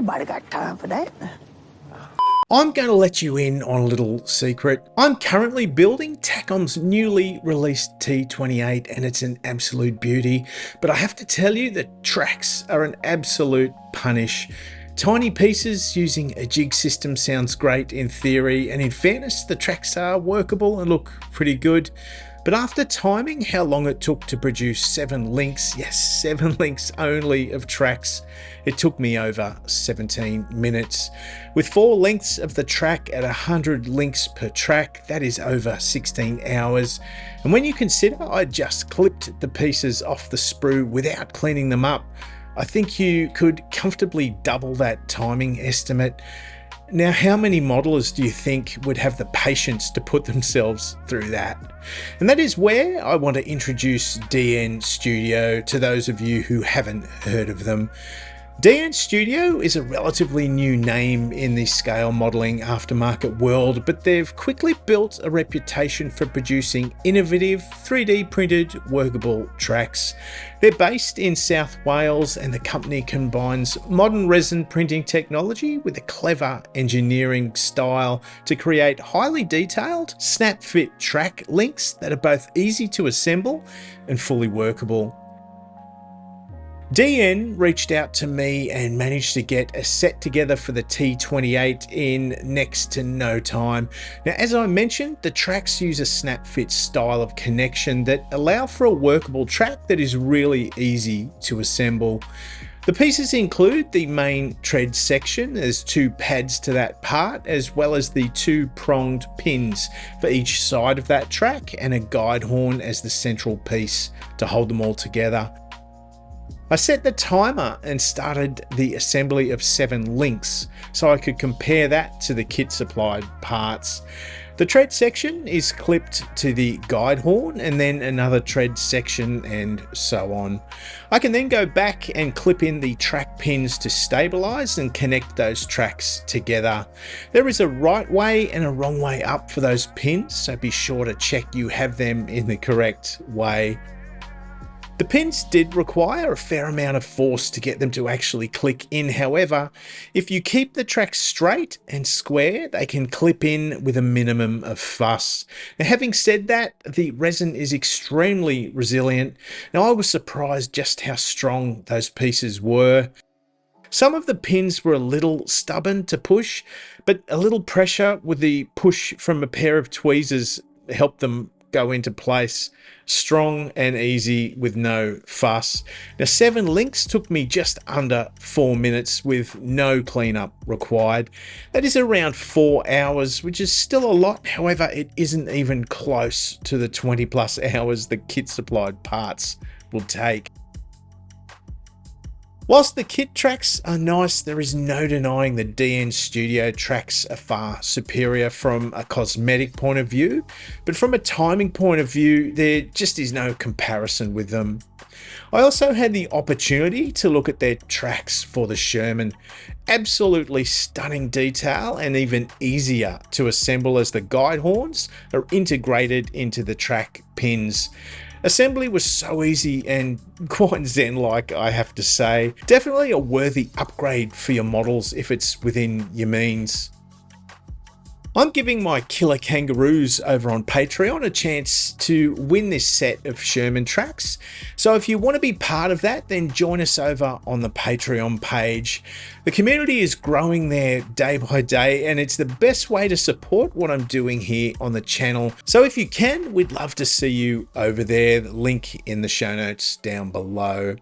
nobody got time for that. I'm going to let you in on a little secret. I'm currently building Takom's newly released T28 and it's an absolute beauty, but I have to tell you the tracks are an absolute punish. Tiny pieces using a jig system sounds great in theory, and in fairness the tracks are workable and look pretty good. But after timing how long it took to produce 7 links, yes, 7 links only of tracks, it took me over 17 minutes. With 4 lengths of the track at 100 links per track, that is over 16 hours. And when you consider I just clipped the pieces off the sprue without cleaning them up, I think you could comfortably double that timing estimate. Now, how many modelers do you think would have the patience to put themselves through that? And that is where I want to introduce DN Studio to those of you who haven't heard of them. DN Studio is a relatively new name in the scale modelling aftermarket world, but they've quickly built a reputation for producing innovative 3D printed workable tracks. They're based in South Wales and the company combines modern resin printing technology with a clever engineering style to create highly detailed, snap-fit track links that are both easy to assemble and fully workable. DN reached out to me and managed to get a set together for the T28 in next to no time. Now, as I mentioned, the tracks use a snap fit style of connection that allow for a workable track that is really easy to assemble. The pieces include the main tread section, there's 2 pads to that part, as well as the 2 pronged pins for each side of that track and a guide horn as the central piece to hold them all together. I set the timer and started the assembly of 7 links so I could compare that to the kit supplied parts. The tread section is clipped to the guide horn and then another tread section and so on. I can then go back and clip in the track pins to stabilize and connect those tracks together. There is a right way and a wrong way up for those pins, so be sure to check you have them in the correct way. The pins did require a fair amount of force to get them to actually click in. However, if you keep the tracks straight and square, they can clip in with a minimum of fuss. Now, having said that, the resin is extremely resilient. Now, I was surprised just how strong those pieces were. Some of the pins were a little stubborn to push, but a little pressure with the push from a pair of tweezers helped them go into place. Strong and easy with no fuss. Now, 7 links took me just under 4 minutes with no cleanup required. That is around 4 hours, which is still a lot. However, it isn't even close to the 20+ hours the kit supplied parts will take. Whilst the kit tracks are nice, there is no denying the DN Studio tracks are far superior from a cosmetic point of view, but from a timing point of view, there just is no comparison with them. I also had the opportunity to look at their tracks for the Sherman. Absolutely stunning detail and even easier to assemble as the guide horns are integrated into the track pins. Assembly was so easy and quite zen-like, I have to say. Definitely a worthy upgrade for your models if it's within your means. I'm giving my killer kangaroos over on Patreon a chance to win this set of Sherman tracks. So if you want to be part of that, then join us over on the Patreon page. The community is growing there day by day, and it's the best way to support what I'm doing here on the channel. So if you can, we'd love to see you over there. The link in the show notes down below.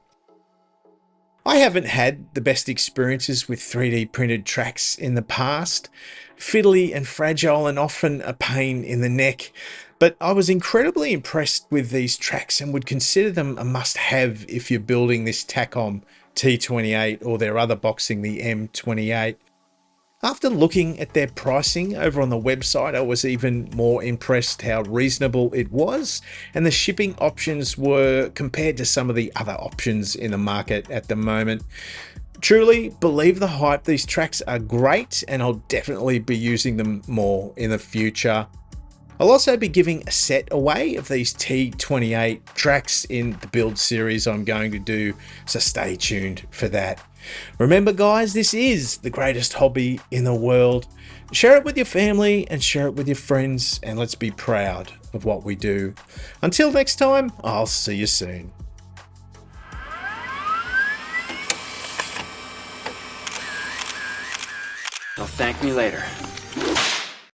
I haven't had the best experiences with 3D printed tracks in the past. Fiddly and fragile and often a pain in the neck, but I was incredibly impressed with these tracks and would consider them a must-have if you're building this Takom T28 or their other boxing, the M28. After looking at their pricing over on the website, I was even more impressed how reasonable it was, and the shipping options were compared to some of the other options in the market at the moment. Truly believe the hype. These tracks are great and I'll definitely be using them more in the future. I'll also be giving a set away of these T28 tracks in the build series I'm going to do, so stay tuned for that. Remember guys, this is the greatest hobby in the world. Share it with your family and share it with your friends, and let's be proud of what we do. Until next time, I'll see you soon. They'll thank me later.